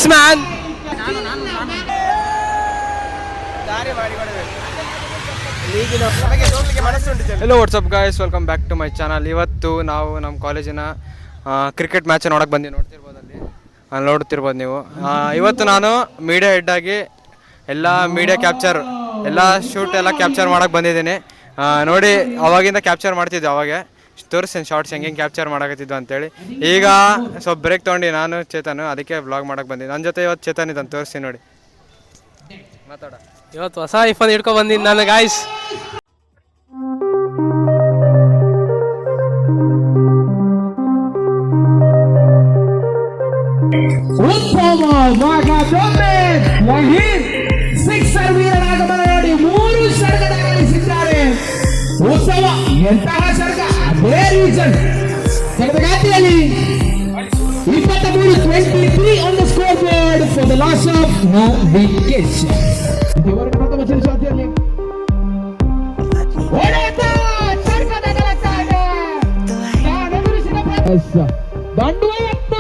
Thanks man. Hello what's up guys, welcome back to my channel. ಇವತ್ತು ನಾವು ನಮ್ಮ ಕಾಲೇಜಿನ ಕ್ರಿಕೆಟ್ ಮ್ಯಾಚ್ ನೋಡೋಕೆ ಬಂದು ನೋಡ್ತಿರ್ಬೋದು ನೀವು. ಇವತ್ತು ನಾನು ಮೀಡಿಯಾ ಹೆಡ್ ಆಗಿ ಎಲ್ಲ ಮೀಡಿಯಾ ಕ್ಯಾಪ್ಚರ್ ಎಲ್ಲ ಶೂಟ್ ಎಲ್ಲ ಕ್ಯಾಪ್ಚರ್ ಮಾಡೋಕೆ ಬಂದಿದ್ದೀನಿ. ನೋಡಿ, ಅವಾಗಿಂದ ಕ್ಯಾಪ್ಚರ್ ಮಾಡ್ತಿದ್ದೆ, ಅವಾಗೆ ತೋರಿಸ್ತೀನಿ ಶಾರ್ಟ್ಸ್ ಹೆಂಗೆ ಕ್ಯಾಪ್ಚರ್ ಮಾಡಕತ್ತಿದ್ದು ಅಂತೇಳಿ. ಈಗ ಸ್ವಲ್ಪ ಬ್ರೇಕ್ ತೊಗೊಂಡು ನಾನು ಚೇತನ್ ಅದಕ್ಕೆ ವ್ಲಾಗ್ ಮಾಡೋಕೆ ಬಂದಿದ್ದೆ. ನನ್ನ ಜೊತೆ ಇವತ್ತು ಚೇತನ್ ಇದ್ದಾನೆ, ತೋರಿಸ್ತೀನಿ ನೋಡಿ. ಮಾತಾಡ. ಇವತ್ತು ಹೊಸ ಐಫೋನ್ ಹಿಡ್ಕೊ ಬಂದಿದ್ದು ನಾನು ಗಾಯ್ಸ್. ಉತ್ತಮ ಭಾಗದೊಮ್ಮೆ ವಹೀದ್ ಸಿಕ್ಸರ್ ವೀರನ ಆಗಮನ ನೋಡಿ 3 ಸರ್ಗದ ಗಳಿಸಿದ್ದಾರೆ. ಉತ್ತಮ ಎಂತಹ ಸರ್ಗ, ಅದೇ reason ಸರ್ಗಗಾತಿಯಲ್ಲಿ 23 on the scoreboard for the loss of no wickets. ಇವರ ಪ್ರಥಮ ಶ್ರೇಷ್ಠತೆಯಲ್ಲಿ ಹೊಡೆತ ಸರ್ಗದ ಗಳಕ್ಕಾಗಿ ಎದುರಿಸಿದ ದಂಡುವ ಯತ್ನ.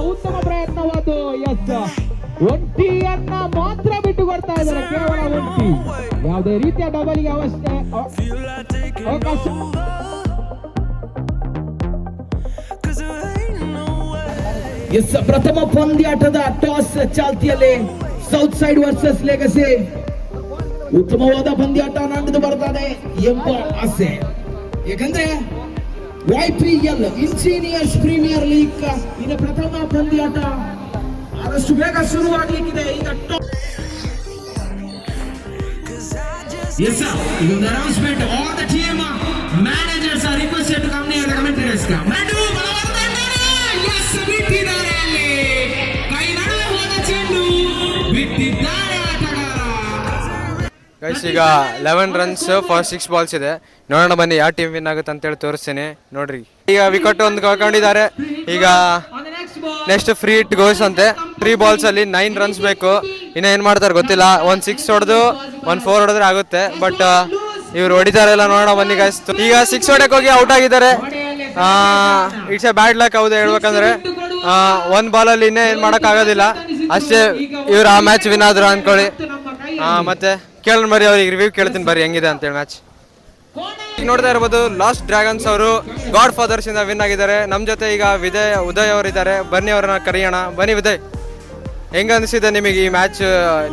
ಉತ್ತಮ ಪ್ರಯತ್ನವಾದು. ಒಂಟಿಯನ್ನ ಮಾತ್ರ ಬಿಟ್ಟು ಕೊಡ್ತಾ ಇದ್ದಾರೆ, ಕೇವಲ ಒಂಟಿ, ಯಾವುದೇ ರೀತಿಯ ಡಬಲ್ಗೆ ಅವಕಾಶ. ಪ್ರಥಮ ಪಂದ್ಯಾಟದ ಟಾಸ್ ಚಾಲ್ತಿಯಲ್ಲಿ ಸೌತ್ ಸೈಡ್ ವರ್ಸಸ್ ಲೆಗಸಿ. ಉತ್ತಮವಾದ ಪಂದ್ಯಾಟ ನಡೆದು ಬರ್ತದೆ ಎಂಬ ಆಸೆ, ಯಾಕಂದ್ರೆ YPL ಇಂಜಿನಿಯರ್ಸ್ ಪ್ರೀಮಿಯರ್ ಲೀಗ್ ಇನ್ನು ಪ್ರಥಮ ಪಂದ್ಯಾಟ ಆದಷ್ಟು ಬೇಗ ಶುರುವಾಗಲಿಕ್ಕಿದೆ. ಈಗ ಇದೊಂದು announcement. All the team managers are requested to come near the commentators. ಬಿಟ್ಟಿದ್ದಾರೆ ಅಲ್ಲಿ, ಕೈ ನಡುವೆ ಹೋದ ಚೆಂಡು ಬಿಟ್ಟಿದ್ದಾರೆ ಆಟಗಾರ. ಗೈಸ್, ಈಗ 11 runs ಫಾರ್ 6 balls ಇದೆ. ನೋಡೋಣ ಬನ್ನಿ ಯಾವ ಟೀಮ್ ವಿನ್ ಆಗುತ್ತೆ ಅಂತೇಳಿ ತೋರಿಸ್ತೀನಿ ನೋಡ್ರಿ. ಈಗ ವಿಕೆಟ್ ಒಂದು ಕಳ್ಕೊಂಡಿದ್ದಾರೆ. ಈಗ ನೆಕ್ಸ್ಟ್ ಫ್ರೀ ಹಿಟ್ ಗೋಸ್ ಅಂತೆ. 3 balls ಅಲ್ಲಿ 9 runs ಬೇಕು. ಇನ್ನು ಏನು ಮಾಡ್ತಾರೆ ಗೊತ್ತಿಲ್ಲ. 1 6 ಹೊಡೆದು 1 4 ಹೊಡೆದ್ರೆ ಆಗುತ್ತೆ, ಬಟ್ ಇವ್ರು ಹೊಡಿತಾರಲ್ಲ. ನೋಡೋಣ ಬನ್ನಿ ಗೈಸ್. ಈಗ 6 ಹೊಡೆಕ್ ಹೋಗಿ ಔಟ್ ಆಗಿದ್ದಾರೆ. It's a bad luck. ಹೌದು, ಹೇಳ್ಬೇಕಂದ್ರೆ 1 ball ಅಲ್ಲಿ ಇನ್ನೇ ಏನು ಮಾಡೋಕ್ಕಾಗೋದಿಲ್ಲ. ಅಷ್ಟೇ, ಇವ್ರು ಆ ಮ್ಯಾಚ್ ವಿನ್ ಆದ್ರು ಅನ್ಕೊಳ್ಳಿ. ಮತ್ತೆ ಕೇಳೋಣ ಬರ್ರಿ, ಅವ್ರಿಗೆ ರಿವ್ಯೂ ಕೇಳ್ತೀನಿ ಬರ್ರಿ ಹೆಂಗಿದೆ ಅಂತೇಳಿ ಮ್ಯಾಚ್. ಈಗ ನೋಡ್ತಾ ಇರ್ಬೋದು, ಲಾಸ್ಟ್ ಡ್ರ್ಯಾಗನ್ಸ್ ಅವರು ಗಾಡ್ ಫಾದರ್ಸ್ ಇಂದ ವಿನ್ ಆಗಿದ್ದಾರೆ. ನಮ್ಮ ಜೊತೆ ಈಗ ಉದಯ್ ಅವರು ಇದ್ದಾರೆ. ಬನ್ನಿ, ಅವ್ರನ್ನ ಕರೆಯೋಣ. ಬನ್ನಿ ಉದಯ್, ಹೆಂಗ ಅನಿಸಿದೆ ನಿಮಗೆ ಈ ಮ್ಯಾಚ್?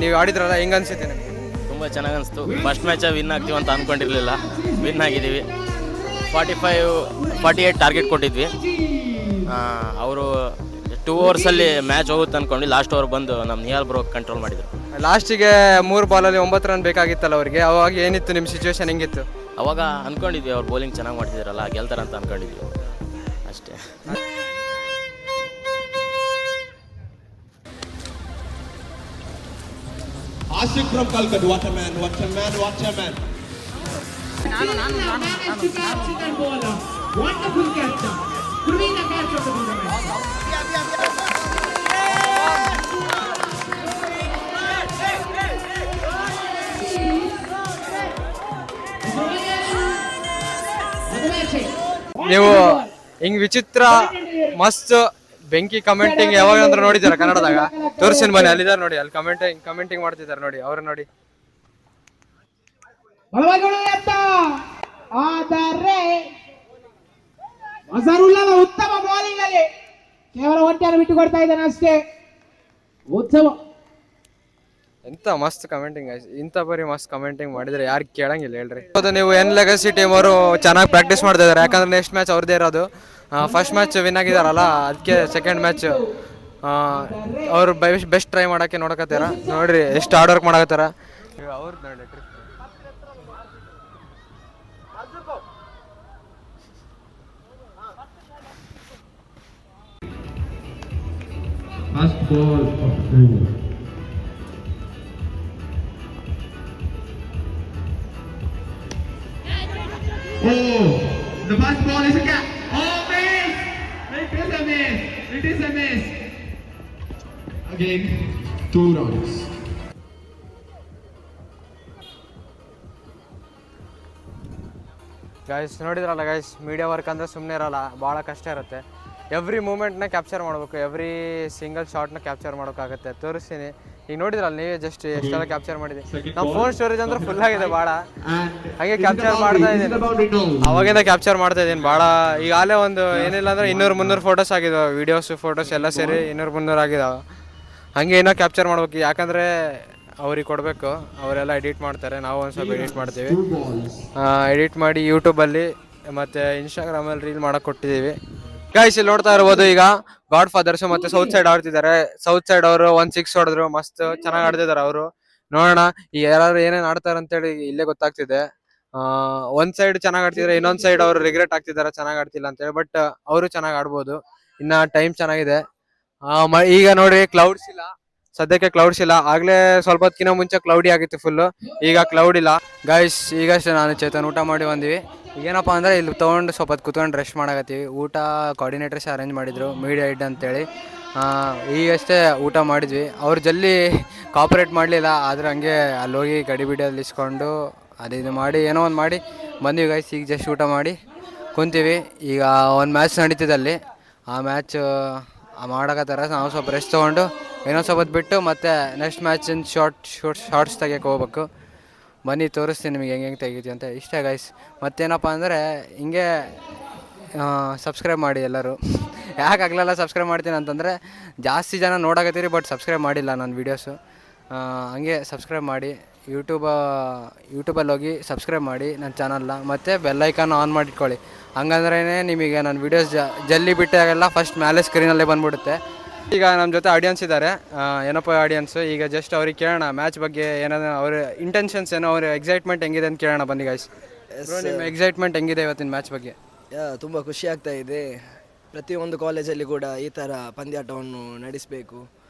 ನೀವು ಆಡಿದ್ರಲ್ಲ, ಹೆಂಗ ಅನಿಸಿದೆ ನಿಮಗೆ? ತುಂಬ ಚೆನ್ನಾಗಿ ಅನಿಸ್ತು. ಫಸ್ಟ್ ಮ್ಯಾಚ ವಿನ್ ಆಗ್ತೀವಿ ಅಂತ ಅಂದ್ಕೊಂಡಿರಲಿಲ್ಲ, ವಿನ್ ಆಗಿದ್ದೀವಿ. 48 ಟಾರ್ಗೆಟ್ ಕೊಟ್ಟಿದ್ವಿ. ಅವರು 2 overs ಮ್ಯಾಚ್ ಹೋಗುತ್ತೆ ಅಂದ್ಕೊಂಡು ಲಾಸ್ಟ್ ಓವರ್ ಬಂದು ನಮ್ಮ ನಿಹಾಲ್ ಬ್ರೋ ಕಂಟ್ರೋಲ್ ಮಾಡಿದರು. ಲಾಸ್ಟಿಗೆ 3 ball ಅಲ್ಲಿ 9 run ಬೇಕಾಗಿತ್ತಲ್ಲ ಅವ್ರಿಗೆ. ಅವಾಗ ಏನಿತ್ತು ನಿಮ್ಮ ಸಿಚುವೇಶನ್, ಹೆಂಗಿತ್ತು? ಅವಾಗ ಅಂದ್ಕೊಂಡಿದ್ವಿ ಅವ್ರು ಬೌಲಿಂಗ್ ಚೆನ್ನಾಗಿ ಮಾಡ್ತಿದ್ದಾರಲ್ಲ, ಗೆಲ್ತಾರಂತ ಅಂದ್ಕೊಂಡಿದ್ವಿ ಅಷ್ಟೇ. Ashik from Calcutta, what a man, what a man, what a man. Wonderful catch. Bring the catch of the tournament. ನೀವು ಹಿಂಗ್ ವಿಚಿತ್ರ ಮಸ್ತ್ ಬೆಂಕಿ ಕಮೆಂಟಿಂಗ್ ಯಾವಾಗ ಅಂದ್ರೆ ನೋಡಿದಾರ ಕನ್ನಡದಾಗ? ತೋರಿಸ್ತೀನಿ ಬನ್ನಿ, ಅಲ್ಲಿದ್ದಾರೆ ನೋಡಿ, ಅಲ್ಲಿ ಕಮೆಂಟಿಂಗ್ ಮಾಡ್ತಿದ್ದಾರೆ ನೋಡಿ, ಅವ್ರು ನೋಡಿ. ಉತ್ತಮ ಬೌಲಿಂಗ್ ಅಲ್ಲಿ ಕೇವಲ ಒಂಟಿಯನ್ನು ಬಿಟ್ಟು ಕೊಡ್ತಾ ಇದ್ದಾನೆ ಅಷ್ಟೇ. ಉತ್ತಮ, ಎಂತ ಮಸ್ತ್ ಕಮೆಂಟಿಂಗ್. ಇಂಥ ಬರೀ ಮಸ್ತ್ ಕಮೆಂಟಿಂಗ್ ಮಾಡಿದ್ರೆ ಯಾರು ಕೇಳಂಗಿಲ್ಲ ಹೇಳ್ರಿ. ನೀವು ಎನ್ ಲೆಗಸಿ ಟೀಮ್ ಅವರು ಚೆನ್ನಾಗಿ ಪ್ರಾಕ್ಟೀಸ್ ಮಾಡ್ತಾ ಇದಾರೆ, ಯಾಕಂದ್ರೆ ನೆಕ್ಸ್ಟ್ ಮ್ಯಾಚ್ ಅವ್ರದ್ದೇ ಇರೋದು. ಫಸ್ಟ್ ಮ್ಯಾಚ್ ವಿನ್ ಆಗಿದಾರಲ್ಲ, ಅದಕ್ಕೆ ಸೆಕೆಂಡ್ ಮ್ಯಾಚ್ ಅವ್ರು ಬೆಸ್ಟ್ ಟ್ರೈ ಮಾಡೋಕ್ಕೆ ನೋಡಕತ್ತಾರ. ನೋಡ್ರಿ ಎಷ್ಟು ಹಾರ್ಡ್ ವರ್ಕ್ ಮಾಡಕತ್ತಾರ ಅವ್ರು. ನೋಡಿ First ball of the over. Oh, the first ball is a catch. Oh, miss! It is a miss. It is a miss. Again, 2 runs. Guys ನೋಡಿದ್ರಲ್ಲ guys, media work ಅಂದರೆ ಸುಮ್ಮನೆ ಇರಲ್ಲ, ಭಾಳ ಕಷ್ಟ ಇರುತ್ತೆ. ಎವ್ರಿ ಮೂಮೆಂಟ್ನ ಕ್ಯಾಪ್ಚರ್ ಮಾಡಬೇಕು, ಎವ್ರಿ ಸಿಂಗಲ್ ಶಾಟ್ನ ಕ್ಯಾಪ್ಚರ್ ಮಾಡೋಕ್ಕಾಗುತ್ತೆ. ತೋರಿಸ್ತೀನಿ, ಈಗ ನೋಡಿದ್ರಲ್ಲ ನೀವೇ ಜಸ್ಟ್ ಎಷ್ಟೆಲ್ಲ ಕ್ಯಾಪ್ಚರ್ ಮಾಡಿದೆ. ನಮ್ಮ ಫೋನ್ ಸ್ಟೋರೇಜ್ ಅಂದ್ರೆ ಫುಲ್ ಆಗಿದೆ ಭಾಳ, ಹಾಗೆ ಕ್ಯಾಪ್ಚರ್ ಮಾಡ್ತಾ ಇದ್ದೀನಿ, ಅವಾಗಿಂದ ಕ್ಯಾಪ್ಚರ್ ಮಾಡ್ತಾ ಇದ್ದೀನಿ ಭಾಳ. ಈಗಾಗಲೇ ಒಂದು ಏನಿಲ್ಲ ಅಂದರೆ 200-300 ಫೋಟೋಸ್ ಆಗಿದಾವೆ, ವೀಡಿಯೋಸು ಫೋಟೋಸ್ ಎಲ್ಲ ಸೇರಿ 200-300 ಆಗಿದಾವೆ. ಹಾಗೆ ಏನೋ ಕ್ಯಾಪ್ಚರ್ ಮಾಡ್ಬೇಕು, ಯಾಕಂದರೆ ಅವ್ರಿಗೆ ಕೊಡಬೇಕು, ಅವರೆಲ್ಲ ಎಡಿಟ್ ಮಾಡ್ತಾರೆ, ನಾವು ಒಂದು ಸ್ವಲ್ಪ ಎಡಿಟ್ ಮಾಡ್ತೀವಿ. ಎಡಿಟ್ ಮಾಡಿ ಯೂಟ್ಯೂಬಲ್ಲಿ ಮತ್ತು ಇನ್ಸ್ಟಾಗ್ರಾಮಲ್ಲಿ ರೀಲ್ ಮಾಡೋಕೆ ಕೊಟ್ಟಿದ್ದೀವಿ. ಗೈಸ್ ಇಲ್ಲಿ ನೋಡ್ತಾ ಇರ್ಬೋದು, ಈಗ ಗಾಡ್ ಫಾದರ್ಸ್ ಮತ್ತು ಸೌತ್ ಸೈಡ್ ಆಡ್ತಿದ್ದಾರೆ. ಸೌತ್ ಸೈಡ್ ಅವರು 1 6 ಹೊಡೆದ್ರು, ಮಸ್ತ್ ಚೆನ್ನಾಗಿ ಆಡ್ತಿದ್ದಾರೆ ಅವರು. ನೋಡೋಣ ಈ ಯಾರು ಏನೇನು ಆಡ್ತಾರೆ ಅಂತೇಳಿ ಇಲ್ಲೇ ಗೊತ್ತಾಗ್ತಿದೆ. ಒಂದು ಸೈಡ್ ಚೆನ್ನಾಗಿ ಆಡ್ತಿದ್ದಾರೆ, ಇನ್ನೊಂದು ಸೈಡ್ ಅವರು ರಿಗ್ರೆಟ್ ಆಗ್ತಿದ್ದಾರೆ ಚೆನ್ನಾಗಿ ಆಡ್ತಿಲ್ಲ ಅಂತೇಳಿ. ಬಟ್ ಅವರು ಚೆನ್ನಾಗಿ ಆಡ್ಬೋದು, ಇನ್ನು ಟೈಮ್ ಚೆನ್ನಾಗಿದೆ. ಈಗ ನೋಡಿ ಕ್ಲೌಡ್ಸ್ ಇಲ್ಲ, ಸದ್ಯಕ್ಕೆ ಕ್ಲೌಡ್ಸ್ ಇಲ್ಲ. ಆಗ್ಲೇ ಸ್ವಲ್ಪ ಹೊತ್ತಿನ ಮುಂಚೆ ಕ್ಲೌಡಿ ಆಗಿತ್ತು ಫುಲ್ಲು, ಈಗ ಕ್ಲೌಡ್ ಇಲ್ಲ. ಗೈಸ್ ಈಗಷ್ಟೇ ನಾನು ಚೇತನ್ ಊಟ ಮಾಡಿ ಬಂದ್ವಿ. ಏನಪ್ಪ ಅಂದರೆ ಇಲ್ಲಿ ತೊಗೊಂಡು ಸ್ವಲ್ಪ ಹೊತ್ತು ಕುತ್ಕೊಂಡು ರೆಸ್ಟ್ ಮಾಡಕತ್ತೀವಿ. ಊಟ ಕೋಆರ್ಡಿನೇಟರ್ಸ್ ಅರೇಂಜ್ ಮಾಡಿದ್ರು, ಮೀಡಿಯಾ ಇಡ್ ಅಂತೇಳಿ. ಈಗಷ್ಟೇ ಊಟ ಮಾಡಿದ್ವಿ. ಅವ್ರು ಜಲ್ದಿ ಕಾಪ್ರೇಟ್ ಮಾಡಲಿಲ್ಲ, ಆದರೆ ಹಂಗೆ ಅಲ್ಲಿ ಹೋಗಿ ಗಡಿಬಿಡಿಯಲ್ಲಿ ಇಸ್ಕೊಂಡು ಇದು ಮಾಡಿ ಏನೋ ಒಂದು ಮಾಡಿ ಬಂದ್ವಿ ಗೈಸ್. ಈಗ ಜಸ್ಟ್ ಊಟ ಮಾಡಿ ಕುಂತೀವಿ. ಈಗ ಒಂದು ಮ್ಯಾಚ್ ನಡೀತಿದೆ ಅಲ್ಲಿ, ಆ ಮ್ಯಾಚ್ ಮಾಡಕತ್ತಾರ. ನಾವು ಸ್ವಲ್ಪ ರೆಸ್ಟ್ ತೊಗೊಂಡು ಇನ್ನೊಂದು ಸ್ವಲ್ಪ ಹೊತ್ತು ಬಿಟ್ಟು ಮತ್ತೆ ನೆಕ್ಸ್ಟ್ ಮ್ಯಾಚಿನ ಶಾರ್ಟ್ಸ್ ತೆಗಿಯೋಕೆ ಹೋಗ್ಬೇಕು. ಬನ್ನಿ ತೋರಿಸ್ತೀನಿ ನಿಮಗೆ ಹೆಂಗೆ ತೆಗಿತೀವಿ ಅಂತ. ಇಷ್ಟ ಗೈಸ್. ಮತ್ತೇನಪ್ಪ ಅಂದರೆ ಹಿಂಗೆ ಸಬ್ಸ್ಕ್ರೈಬ್ ಮಾಡಿ ಎಲ್ಲರೂ. ಯಾಕೆ ಆಗಲೆಲ್ಲ ಸಬ್ಸ್ಕ್ರೈಬ್ ಮಾಡ್ತೀನಿ ಅಂತಂದರೆ ಜಾಸ್ತಿ ಜನ ನೋಡಕತ್ತೀರಿ, ಬಟ್ ಸಬ್ಸ್ಕ್ರೈಬ್ ಮಾಡಿಲ್ಲ ನನ್ನ ವೀಡಿಯೋಸು. ಹಂಗೆ ಸಬ್ಸ್ಕ್ರೈಬ್ ಮಾಡಿ, ಯೂಟ್ಯೂಬಲ್ಲಿ ಹೋಗಿ ಸಬ್ಸ್ಕ್ರೈಬ್ ಮಾಡಿ ನನ್ನ ಚಾನಲ್ನ, ಮತ್ತು ಬೆಲ್ಲೈಕನ್ ಆನ್ ಮಾಡಿಟ್ಕೊಳ್ಳಿ. ಹಂಗಂದ್ರೇ ನಿಮಗೆ ನನ್ನ ವೀಡಿಯೋಸ್ ಜಲ್ದಿ ಬಿಟ್ಟಾಗೆಲ್ಲ ಫಸ್ಟ್ ಮೇಲೆ ಸ್ಕ್ರೀನಲ್ಲೇ ಬಂದುಬಿಡುತ್ತೆ. ಈಗ ನಮ್ಮ ಜೊತೆ ಆಡಿಯನ್ಸ್ ಇದ್ದಾರೆ, ಏನಪ್ಪ ಆಡಿಯನ್ಸು. ಈಗ ಜಸ್ಟ್ ಅವ್ರಿಗೆ ಕೇಳೋಣ ಮ್ಯಾಚ್ ಬಗ್ಗೆ ಏನಾದ್ರು, ಅವ್ರ ಇಂಟೆನ್ಷನ್ಸ್ ಏನೋ, ಅವ್ರ ಎಕ್ಸೈಟ್ಮೆಂಟ್ ಹೆಂಗಿದೆ ಅಂತ ಕೇಳೋಣ ಬನ್ನಿ ಗೈಸ್. ನಿಮ್ಮ ಎಕ್ಸೈಟ್ಮೆಂಟ್ ಹೆಂಗಿದೆ ಇವತ್ತಿನ ಮ್ಯಾಚ್ ಬಗ್ಗೆ? ತುಂಬ ಖುಷಿ ಆಗ್ತಾ ಇದೆ. ಪ್ರತಿಯೊಂದು ಕಾಲೇಜಲ್ಲಿ ಕೂಡ ಈ ಥರ ಪಂದ್ಯಾಟವನ್ನು ನಡೆಸಬೇಕು,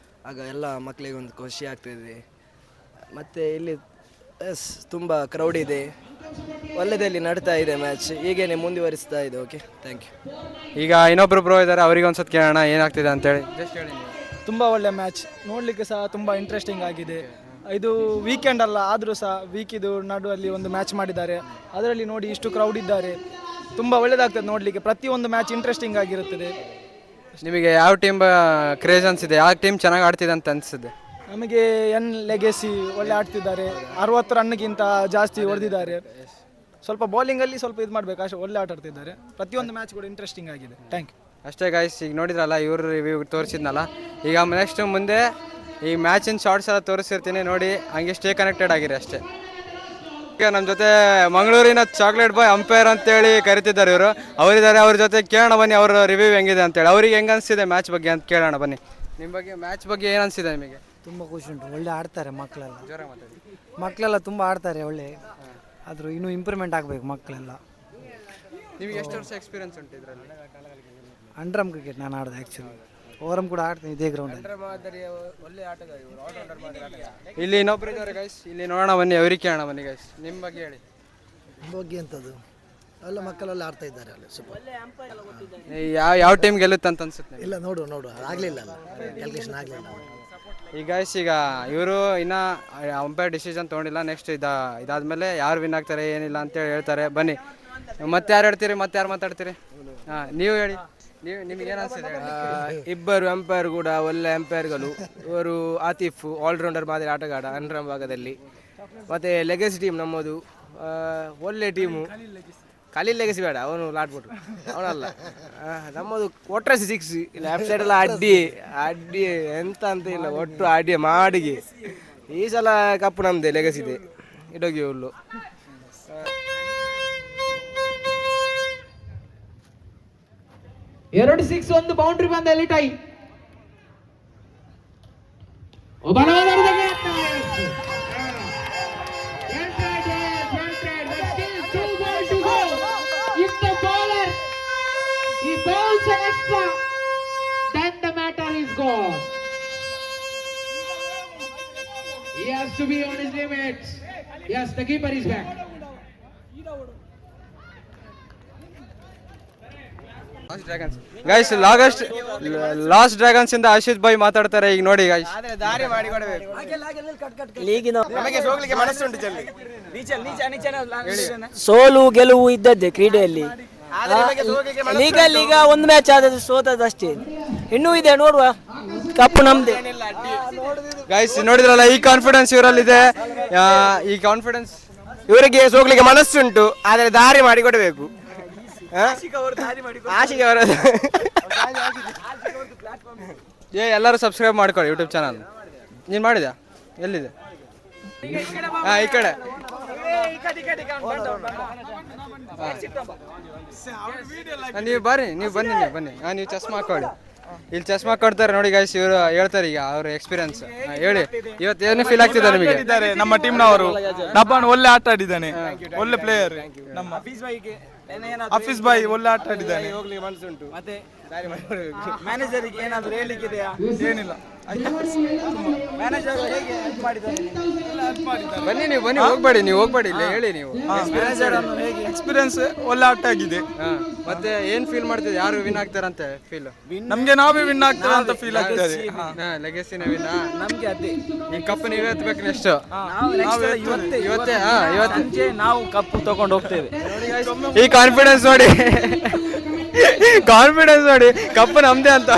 ಆಗ ಎಲ್ಲ ಮಕ್ಕಳಿಗೆ ಒಂದು ಖುಷಿ ಆಗ್ತಾಯಿದೆ. ಮತ್ತು ಇಲ್ಲಿ ತುಂಬ ಕ್ರೌಡ್ ಇದೆ, ಒಳ್ಳೆದಲ್ಲಿ ನಡ್ತಾ ಇದೆ ಮ್ಯಾಚ್, ಹೀಗೇನೆ ಮುಂದುವರಿಸ್ತಾ ಇದೆ. Okay, thank you. ಈಗ ಇನ್ನೊಬ್ರು ಬ್ರೋ ಇದ್ದಾರೆ, ಅವ್ರಿಗೆ ಒಂದು ಸತಿ ಕೇಳೋಣ ಏನಾಗ್ತಿದೆ ಅಂತೇಳಿ. ಜಸ್ಟ್ ಹೇಳಿ. ತುಂಬ ಒಳ್ಳೆ ಮ್ಯಾಚ್, ನೋಡಲಿಕ್ಕೆ ಸಹ ತುಂಬ ಇಂಟ್ರೆಸ್ಟಿಂಗ್ ಆಗಿದೆ. ಇದು ವೀಕೆಂಡ್ ಅಲ್ಲ, ಆದರೂ ಸಹ ವೀಕಿದು ನಡುವಲ್ಲಿ ಒಂದು ಮ್ಯಾಚ್ ಮಾಡಿದ್ದಾರೆ. ಅದರಲ್ಲಿ ನೋಡಿ ಇಷ್ಟು ಕ್ರೌಡ್ ಇದ್ದಾರೆ, ತುಂಬ ಒಳ್ಳೆಯದಾಗ್ತದೆ ನೋಡಲಿಕ್ಕೆ. ಪ್ರತಿಯೊಂದು ಮ್ಯಾಚ್ ಇಂಟ್ರೆಸ್ಟಿಂಗ್ ಆಗಿರುತ್ತದೆ. ನಿಮಗೆ ಯಾವ ಟೀಮ್ ಕ್ರೇಜ್ ಅನಿಸಿದೆ, ಯಾವ ಟೀಮ್ ಚೆನ್ನಾಗಿ ಆಡ್ತಿದೆ ಅಂತ ಅನಿಸಿದೆ? ನಮಗೆ ಲೆಗೆಸಿ ಒಳ್ಳೆ ಆಡ್ತಿದ್ದಾರೆ, 60 ರನ್ಗಿಂತ ಜಾಸ್ತಿ ಹೊಡೆದಿದ್ದಾರೆ. ಸ್ವಲ್ಪ ಬೌಲಿಂಗಲ್ಲಿ ಸ್ವಲ್ಪ ಇದು ಮಾಡಬೇಕು ಅಷ್ಟೇ, ಒಳ್ಳೆ ಆಟ ಆಡ್ತಿದ್ದಾರೆ. ಪ್ರತಿಯೊಂದು ಮ್ಯಾಚ್ ಕೂಡ ಇಂಟ್ರೆಸ್ಟಿಂಗ್ ಆಗಿದೆ. Thank you. ಅಷ್ಟೇ ಗೈಸ್, ಈಗ ನೋಡಿದ್ರಲ್ಲ ಇವರು ರಿವ್ಯೂ ತೋರಿಸಿದ್ನಲ್ಲ. ಈಗ ನೆಕ್ಸ್ಟ್ ಮುಂದೆ ಈ ಮ್ಯಾಚಿನ ಶಾರ್ಟ್ಸ್ ಎಲ್ಲ ತೋರಿಸಿರ್ತೀನಿ ನೋಡಿ, ಹಂಗೆ ಸ್ಟೇ ಕನೆಕ್ಟೆಡ್ ಆಗಿರಿ ಅಷ್ಟೇ. ಈಗ ನಮ್ಮ ಜೊತೆ ಮಂಗಳೂರಿನ ಚಾಕ್ಲೇಟ್ ಬಾಯ್ ಅಂಪೈರ್ ಅಂತೇಳಿ ಕರಿತಿದ್ದಾರೆ ಇವರು, ಅವರಿದ್ದಾರೆ. ಅವ್ರ ಜೊತೆ ಕೇಳೋಣ ಬನ್ನಿ ಅವ್ರ ರಿವ್ಯೂ ಹೆಂಗಿದೆ ಅಂತೇಳಿ, ಅವ್ರಿಗೆ ಹೆಂಗೆ ಅನಿಸಿದೆ ಮ್ಯಾಚ್ ಬಗ್ಗೆ ಅಂತ ಕೇಳೋಣ ಬನ್ನಿ. ನಿಮ್ಮ ಬಗ್ಗೆ ಮ್ಯಾಚ್ ಬಗ್ಗೆ ಏನು ಅನಿಸಿದೆ ನಿಮಗೆ? ತುಂಬ ಖುಷಿ ಉಂಟು, ಒಳ್ಳೆ ಆಡ್ತಾರೆ ಮಕ್ಕಳೆಲ್ಲ ತುಂಬ ಆಡ್ತಾರೆ ಒಳ್ಳೆ. ಆದರೂ ಇನ್ನೂ ಇಂಪ್ರೂವ್ಮೆಂಟ್ ಆಗಬೇಕು ಮಕ್ಕಳೆಲ್ಲ. ನಿಮಗೆ ಎಷ್ಟು ವರ್ಷ ಎಕ್ಸ್ಪೀರಿಯನ್ಸ್ ಉಂಟು ಇದರಲ್ಲಿ? ಅಂಡ್ರಮ್ ಕ್ರಿಕೆಟ್ ನಾನು ಆಡಿದೆ ಆ್ಯಕ್ಚುಲಿ, ಓವರಮ್ ಕೂಡ ಆಡ್ತೀನಿ ಇದೇ ಗ್ರೌಂಡಲ್ಲಿ. ಇಲ್ಲಿ ಇನ್ನೊಬ್ರು ಇದ್ದಾರೆ ಗೈಸ್, ಇಲ್ಲಿ ನೋಡೋಣ ಬನ್ನಿ, ಅವ್ರಿಗೆ ಕೇಳೋಣ ಬನ್ನಿ ಗೈಸ್. ನಿಮ್ಮ ಬಗ್ಗೆ ಹೇಳಿ. ಬಗ್ಗೆ ಎಂಥದ್ದು ಎಲ್ಲ ಮಕ್ಕಳೆಲ್ಲ ಆಡ್ತಾ ಇದ್ದಾರೆ ಅಲ್ಲಿ ಸ್ವಲ್ಪ. ಯಾವ ಟೀಮ್ ಗೆಲ್ಲುತ್ತೆ ಅಂತ ಅನ್ಸುತ್ತೆ? ಇಲ್ಲ ನೋಡು ಆಗಲಿಲ್ಲ, ಕ್ಯಾಲ್ಕುಲೇಷನ್ ಆಗಲಿಲ್ಲ. ಈಗ ಗೈಸ್, ಈಗ ಇವರು ಇನ್ನೂ ಅಂಪೈರ್ ಡಿಸಿಷನ್ ತೊಗೊಂಡಿಲ್ಲ. ನೆಕ್ಸ್ಟ್ ಇದಾದ್ಮೇಲೆ ಯಾರು ವಿನ್ ಆಗ್ತಾರೆ ಏನಿಲ್ಲ ಅಂತೇಳಿ ಹೇಳ್ತಾರೆ. ಬನ್ನಿ, ಮತ್ತೆ ಯಾರು ಹೇಳ್ತೀರಿ, ಮತ್ತೆ ಯಾರು ಮಾತಾಡ್ತೀರಿ? ನೀವು ಹೇಳಿ, ನಿಮಗೇನು ಅನಿಸಿದೆ? ಇಬ್ಬರು ಅಂಪೈರ್ ಕೂಡ ಒಳ್ಳೆ ಅಂಪೈರ್ಗಳು. ಇವರು ಆತಿಫ್ ಆಲ್ರೌಂಡರ್ ಮಾದರಿ ಆಟಗಾರ ಅಂಡ್ರಮ್ ಭಾಗದಲ್ಲಿ. ಮತ್ತು ಲೆಗಸಿ ಟೀಮ್ ನಮ್ಮದು ಒಳ್ಳೆ ಟೀಮು. ಖಲೀಲ್ ಲೆಗಸಿ ಬೇಡ, ಅವನು ಲಾಟ್ಬಿಟ್ರು, ಅವನಲ್ಲ. ನಮ್ಮದು ಒಟ್ಟರೆ 6, ಲೆಫ್ಟ್ ಸೈಡೆಲ್ಲ ಅಡ್ಡಿ ಎಂತ ಅಂತ ಇಲ್ಲ, ಒಟ್ಟು ಅಡ್ಡಿ ಮಾಡಿಗೆ. ಈ ಸಲ ಕಪ್ಪು ನಮ್ಮದೇ ಲೆಗಸಿದೆ, ಇಡೋಗಿ ಹುಲ್ಲು. ಎರಡು 6, ಒಂದು ಬೌಂಡ್ರಿ ಬಂದಲ್ಲಿ tie. If the bowler he bowls an extra, then the matter is gone. He has to be on his limits. Yes, the keeper is back. Guys, last dragons ಇಂದ ಆಶೀಶ್ ಭಾಯ್ ಮಾತಾಡ್ತಾರೆ. ಈಗ ನೋಡಿ ಗೈಸ್, ಸೋಲು ಗೆಲುವು ಇದ್ದದ್ದೇ ಕ್ರೀಡೆಯಲ್ಲಿ, ಲೀಗಲ್ಲಿ ಈಗ ಒಂದು ಮ್ಯಾಚ್ ಆದದ್ದು ಸೋತದಷ್ಟೇ, ಇನ್ನೂ ಇದೆ ನೋಡುವ, ಕಪ್ಪು ನಮ್ದೆ. ಗೈಸ್ ನೋಡಿದ್ರಲ್ಲ, ಈ ಕಾನ್ಫಿಡೆನ್ಸ್ ಇವರಲ್ಲಿದೆ. ಈ ಕಾನ್ಫಿಡೆನ್ಸ್ ಇವರಿಗೆ ಸೋಗ್ಲಿಕ್ಕೆ ಮನಸ್ಸುಂಟು, ಆದರೆ ದಾರಿ ಮಾಡಿ ಕೊಡಬೇಕು. ಆಶಿಗೆ ಅವರು ಎಲ್ಲರೂ ಸಬ್ಸ್ಕ್ರೈಬ್ ಮಾಡ್ಕೊಳ್ಳಿ ಯೂಟ್ಯೂಬ್ ಚಾನಲ್. ನೀನು ಮಾಡಿದ್ಯಾ? ಎಲ್ಲಿದೆ? ಹಾಂ, ಈ ಕಡೆ. ನೀವು ಬರ್ರಿ, ನೀವು ಬನ್ನಿ. ನೀವು ಚಸ್ಮಾ ಹಾಕೊಳ್ಳಿ. ಇಲ್ಲಿ ಚಸ್ಮಾ ಕೊಡ್ತಾರೆ ನೋಡಿ ಗೈಸ್, ಇವರು ಹೇಳ್ತಾರೆ ಈಗ ಅವ್ರ ಎಕ್ಸ್ಪೀರಿಯನ್ಸ್. ಹೇಳಿ, ಇವತ್ತು ಏನು ಫೀಲ್ ಆಗ್ತಿದೆ ನಿಮಗೆ? ನಮ್ಮ ಟೀಮ್ನವರು ನಬ್ಬಾನ್ ಒಳ್ಳೆ ಆಟ ಆಡಿದ್ದಾನೆ, ಒಳ್ಳೆ ಪ್ಲೇಯರ್. ನಮ್ಮ ಆಫೀಸ್ ಬಾಯ್ ಒಳ್ಳೆ ಆಟ ಆಡಿದ್ದಾನೆ. ಹೋಗ್ಲಿಕ್ಕೆ ಮನಸ್ಸುಂಟು, ಮತ್ತೆ ಮ್ಯಾನೇಜರಿಗೆ ಏನಾದರೂ ಹೇಳಿಕ್ಕಿದೆಯಾ? ಏನಿಲ್ಲ. ಮ್ಯಾನೇಜರ್ ಹೇಗೆ ಹೆಲ್ಪ್ ಮಾಡಿದ್ದಾರೆ? ಬನ್ನಿ, ನೀವು ಹೋಗ್ಬೇಡಿ ಇಲ್ಲಿ ಹೇಳಿ. ನೀವು ಮ್ಯಾನೇಜರ್ ಹೇಗೆ ಎಕ್ಸ್ಪೀರಿಯನ್ಸ್ ಒಳ್ಳೆ ಆಟ ಆಗಿದೆ. ಮತ್ತೆ ಏನ್ ಫೀಲ್ ಮಾಡ್ತಿದ್ದೆ? ಯಾರು ವಿನ್ ಆಗ್ತಾರಂತ ಫೀಲ್? ನಮ್ಗೆ ನಾವೇ ವಿನ್ ಆಗ್ತೇವೆ ಅಂತ ಫೀಲ್ ಆಗ್ತದೆ. ಲೆಗಸಿನ ವಿನ್ ನಮ್ಗೆ ಅದೇ ಈ ಕಪ್ ನೀವೇ ಎತ್ತಬೇಕು ನೆಕ್ಸ್ಟ್. ಇವತ್ತೇ ಸಂಜೆ ನಾವು ಕಪ್ಪು ತಗೊಂಡು ಹೋಗ್ತೇವೆ. ಈ ಕಾನ್ಫಿಡೆನ್ಸ್ ನೋಡಿ, ಕಪ್ ನಮ್ದೇ ಅಂತ.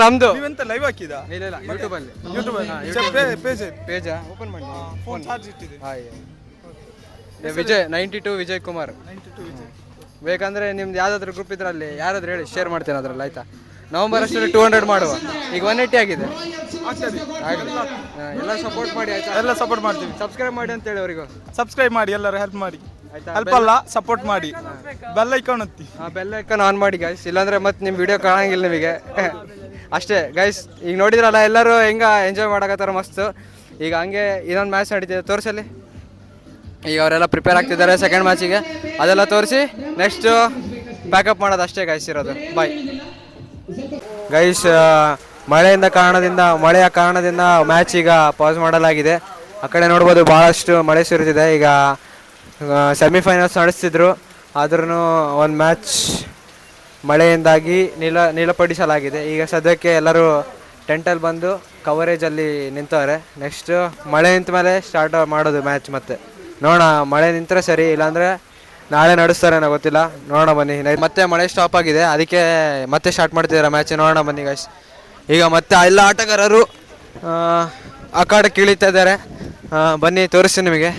ನಮ್ದು. ನೀವೆಂತ ಲೈವ್ ಹಾಕಿದಾ? ಇಲ್ಲ, ಯೂಟ್ಯೂಬ್ ಅಲ್ಲಿ ಪೇಜ್ ಓಪನ್ ಮಾಡಿ. ಫೋನ್ ಚಾರ್ಜ್ ಇಟ್ಟಿದೆ. ವಿಜಯ್ 92 ವಿಜಯ್ ಕುಮಾರ್. ಬೇಕಂದ್ರೆ ನಿಮ್ದು ಯಾವ್ದಾದ್ರು ಗ್ರೂಪ್ ಇದ್ರೆ ಅಲ್ಲಿ ಯಾರಾದ್ರೂ ಹೇಳಿ, ಶೇರ್ ಮಾಡ್ತೇನೆ ಅದ್ರಲ್ಲಿ, ಆಯ್ತಾ? ನವೆಂಬರ್ ಅಷ್ಟರಲ್ಲಿ 200 ಮಾಡುವ. ಈಗ 180 ಆಗಿದೆ. ಎಲ್ಲ ಸಪೋರ್ಟ್ ಮಾಡಿ, ಆಯ್ತಾ? ಎಲ್ಲ ಸಪೋರ್ಟ್ ಮಾಡ್ತೀವಿ. ಸಬ್ಸ್ಕ್ರೈಬ್ ಮಾಡಿ ಅಂತ ಹೇಳಿ ಅವರಿಗೂ. ಸಬ್ಸ್ಕ್ರೈಬ್ ಮಾಡಿ, ಎಲ್ಲರೂ ಹೆಲ್ಪ್ ಮಾಡಿ. ಹೆಲ್ಪ್ ಅಲ್ಲ, ಸಪೋರ್ಟ್ ಮಾಡಿ. ಬೆಲ್ ಐಕಾನ್ ಒತ್ತಿ. ಬೆಲ್ ಐಕಾನ್ ಆನ್ ಮಾಡಿ ಗೈಸ್, ಇಲ್ಲಾಂದ್ರೆ ಮತ್ತೆ ನಿಮ್ಮ ವಿಡಿಯೋ ಕಾಣಂಗಿಲ್ಲ ನಿಮಗೆ. ಅಷ್ಟೇ ಗೈಸ್, ಈಗ ನೋಡಿದ್ರಲ್ಲ ಎಲ್ಲರೂ ಹೆಂಗ ಎಂಜಾಯ್ ಮಾಡಕತ್ತಾರ ಮಸ್ತ್. ಈಗ ಹಂಗೆ ಇನ್ನೊಂದು ಮ್ಯಾಚ್ ನಡೀತಿದೆ, ತೋರಿಸಲಿ. ಈಗ ಅವರೆಲ್ಲ ಪ್ರಿಪೇರ್ ಆಗ್ತಿದ್ದಾರೆ ಸೆಕೆಂಡ್ ಮ್ಯಾಚಿಗೆ, ಅದೆಲ್ಲ ತೋರಿಸಿ ನೆಕ್ಸ್ಟ್ ಬ್ಯಾಕಪ್ ಮಾಡೋದು ಅಷ್ಟೇ ಗೈಸ್ ಇರೋದು. Bye guys. ಮಳೆಯ ಕಾರಣದಿಂದ ಮ್ಯಾಚ್ ಈಗ ಪಾಸ್ ಮಾಡಲಾಗಿದೆ. ಆ ಕಡೆ ನೋಡ್ಬೋದು ಭಾಳಷ್ಟು ಮಳೆ ಸುರಿತಿದೆ. ಈಗ ಸೆಮಿಫೈನಲ್ಸ್ ನಡೆಸ್ತಿದ್ರು, ಆದ್ರೂ ಒಂದು ಮ್ಯಾಚ್ ಮಳೆಯಿಂದಾಗಿ ನಿಲುಪಡಿಸಲಾಗಿದೆ. ಈಗ ಸದ್ಯಕ್ಕೆ ಎಲ್ಲರೂ ಟೆಂಟಲ್ಲಿ ಬಂದು ಕವರೇಜಲ್ಲಿ ನಿಂತವ್ರೆ. ನೆಕ್ಸ್ಟ್ ಮಳೆ ನಿಂತ ಮೇಲೆ ಸ್ಟಾರ್ಟ್ ಮಾಡೋದು ಮ್ಯಾಚ್. ಮತ್ತೆ ನೋಡೋಣ, ಮಳೆ ನಿಂತರೆ ಸರಿ, ಇಲ್ಲಾಂದರೆ ನಾಳೆ ನಡೆಸ್ತಾರೆ ಅನ್ನೋ ಗೊತ್ತಿಲ್ಲ. ನೋಡೋಣ ಬನ್ನಿ. ಮತ್ತೆ ಮಳೆ ಸ್ಟಾಪ್ ಆಗಿದೆ, ಅದಕ್ಕೆ ಮತ್ತೆ ಸ್ಟಾರ್ಟ್ ಮಾಡ್ತಿದ್ದಾರೆ ಮ್ಯಾಚ್. ನೋಡೋಣ ಬನ್ನಿ ಗೈಸ್. ಈಗ ಮತ್ತೆ ಎಲ್ಲ ಆಟಗಾರರು ಅಖಾಡಕ್ಕೆ ಇಳಿತಾ ಇದ್ದಾರೆ. ಬನ್ನಿ ತೋರಿಸ್ತೀನಿ ನಿಮಗೆ.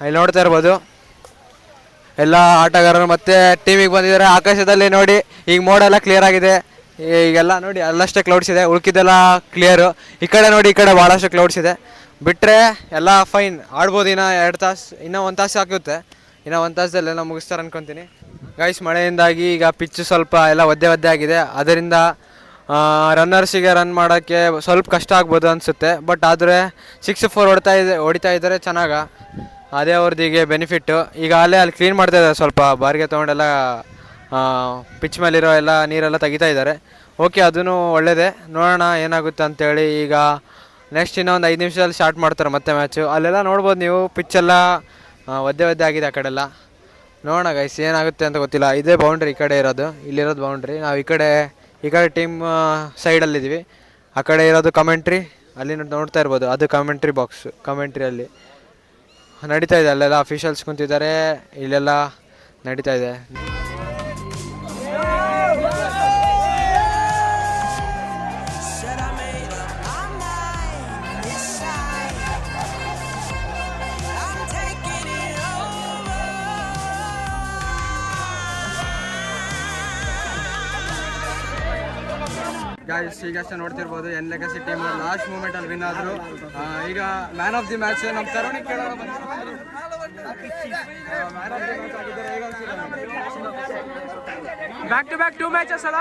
ಇಲ್ಲಿ ನೋಡ್ತಾ ಇರ್ಬೋದು ಎಲ್ಲ ಆಟಗಾರರು ಮತ್ತೆ ಟೀಮಿಗೆ ಬಂದಿದ್ದಾರೆ. ಆಕಾಶದಲ್ಲಿ ನೋಡಿ, ಈಗ ಮೋಡ ಎಲ್ಲ ಕ್ಲಿಯರ್ ಆಗಿದೆ. ಈಗೆಲ್ಲ ನೋಡಿ ಅಲ್ಲಷ್ಟೇ ಕ್ಲೌಡ್ಸ್ ಇದೆ, ಉಳ್ಕಿದ್ದೆಲ್ಲ ಕ್ಲಿಯರು. ಈ ಕಡೆ ನೋಡಿ, ಈ ಕಡೆ ಭಾಳಷ್ಟು ಕ್ಲೌಡ್ಸ್ ಇದೆ. ಬಿಟ್ಟರೆ ಎಲ್ಲ ಫೈನ್, ಆಡ್ಬೋದು. ಇನ್ನೂ 2 ತಾಸು, ಇನ್ನೂ 1 ತಾಸು ಆಗುತ್ತೆ. ಇನ್ನೂ 1 ತಾಸದಲ್ಲೆಲ್ಲ ಮುಗಿಸ್ತಾರೆ ಅನ್ಕೊತೀನಿ ಗೈಸ್. ಮಳೆಯಿಂದಾಗಿ ಈಗ ಪಿಚ್ಚು ಸ್ವಲ್ಪ ಎಲ್ಲ ಒದ್ದೆ ಆಗಿದೆ. ಅದರಿಂದ ರನ್ನರ್ಸಿಗೆ ರನ್ ಮಾಡೋಕ್ಕೆ ಸ್ವಲ್ಪ ಕಷ್ಟ ಆಗ್ಬೋದು ಅನಿಸುತ್ತೆ. ಬಟ್ ಆದರೆ 6-4 ಹೊಡಿತಾ ಇದ್ದಾರೆ ಚೆನ್ನಾಗ. ಅದೇ ಅವ್ರದ್ದು ಈಗ ಬೆನಿಫಿಟ್ಟು. ಈಗ ಅಲ್ಲಿ ಕ್ಲೀನ್ ಮಾಡ್ತಾ ಇದ್ದಾರೆ, ಸ್ವಲ್ಪ ಬಾರಿಗೆ ತೊಗೊಂಡೆಲ್ಲ ಪಿಚ್ ಮೇಲಿರೋ ಎಲ್ಲ ನೀರೆಲ್ಲ ತೆಗಿತಾ ಇದ್ದಾರೆ. ಓಕೆ, ಅದೂ ಒಳ್ಳೆಯದೇ. ನೋಡೋಣ ಏನಾಗುತ್ತೆ ಅಂತೇಳಿ. ಈಗ ನೆಕ್ಸ್ಟ್ ಇನ್ನೊಂದು 5 ನಿಮಿಷದಲ್ಲಿ ಸ್ಟಾರ್ಟ್ ಮಾಡ್ತಾರೆ ಮತ್ತೆ ಮ್ಯಾಚು. ಅಲ್ಲೆಲ್ಲ ನೋಡ್ಬೋದು ನೀವು, ಪಿಚ್ಚೆಲ್ಲ ಒದ್ದೆ ಆಗಿದೆ ಆ ಕಡೆಲ್ಲ. ನೋಡೋಣ ಗೈಸ್ ಏನಾಗುತ್ತೆ ಅಂತ ಗೊತ್ತಿಲ್ಲ. ಇದೇ ಬೌಂಡ್ರಿ, ಈ ಕಡೆ ಇರೋದು, ಇಲ್ಲಿರೋದು ಬೌಂಡ್ರಿ. ನಾವು ಈ ಕಡೆ ಟೀಮ್ ಸೈಡಲ್ಲಿದ್ದೀವಿ. ಆ ಕಡೆ ಇರೋದು ಕಮೆಂಟ್ರಿ, ಅಲ್ಲಿ ನೋಡ್ತಾ ಇರ್ಬೋದು, ಅದು ಕಮೆಂಟ್ರಿ ಬಾಕ್ಸ್. ಕಮೆಂಟ್ರಿಯಲ್ಲಿ ನಡೀತಾ ಇದೆ, ಅಲ್ಲೆಲ್ಲ ಅಫಿಷಿಯಲ್ಸ್ ಕುಂತಿದ್ದಾರೆ, ಇಲ್ಲೆಲ್ಲ ನಡೀತಾ ಇದೆ. ಈಗ ಅಷ್ಟೇ ನೋಡ್ತಿರ್ಬೋದು, ಎನ್ ಲೆಗಸಿ ಟೀಮ್ ಲಾಸ್ಟ್ ಮೂಮೆಂಟಲ್ಲಿ ವಿನ್ ಆದರು. ಈಗ ಮ್ಯಾನ್ ಆಫ್ ದಿ ಮ್ಯಾಚ್ ನಮ್ಮ ತರುಣಿ ಕೇಳೋಣ. ಬ್ಯಾಕ್ ಟು ಬ್ಯಾಕ್ 2 ಮ್ಯಾಚಸ್ ಅಲ್ಲ.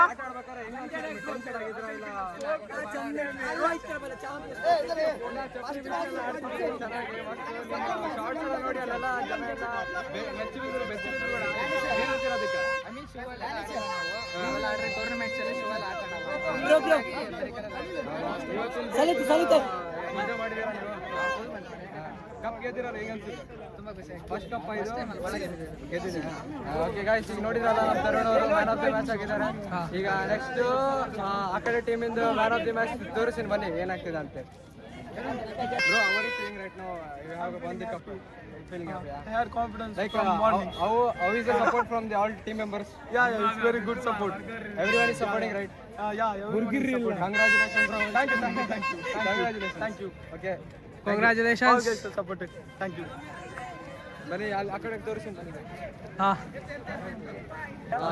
ಕಪ್ ಗೆದ್ದಿರಲ್ಲ, ಈಗ ಅನ್ಸುತ್ತೆ ಫಸ್ಟ್ ಕಪ್ ಇದು ಗೆದ್ದಿದ್ದೀವಿ. ಓಕೆ ಗೈಸ್, ಈಗ ನೋಡಿದ್ರಲ್ಲ ನಮ್ಮ ತರುಣ್ ಅವರು ಮ್ಯಾನ್ ಆಫ್ ದಿ ಮ್ಯಾಚ್ ಆಗಿದ್ದಾರೆ. ಈಗ ನೆಕ್ಸ್ಟ್ ಆ ಕಡೆ ಟೀಮಿಂದು ಮ್ಯಾನ್ ಆಫ್ ದಿ ಮ್ಯಾಚ್ ತೋರಿಸ್ತೀನಿ ಬನ್ನಿ ಏನಾಗ್ತಿದೆ ಅಂತ. Bro, how are you feeling right now? You have won the cup. Feeling happy? I had confidence Like from morning. how is the support from the all team members? Yeah, it's very good support. Everyone is supporting, right? Everyone is supporting. Congratulations, bro. Thank you. Congratulations. Thank you. Okay. All guys are supported. Thank you. ಬನ್ನಿ ಅಲ್ಲಿ ಆ ಕಡೆ ತೋರಿಸಿ ನನಗೆ.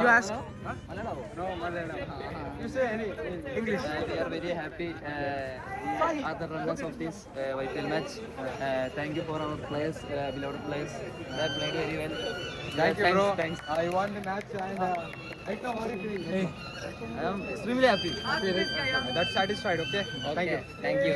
You ask. No, Malayalam. You say any English. We are very happy other runners of this vital match. Thank you for our players, beloved players. They have played very well. Thank you, bro. Thanks. I won the match and right now how are you feeling? I am extremely happy. That's satisfied. Okay. Thank you. Thank you.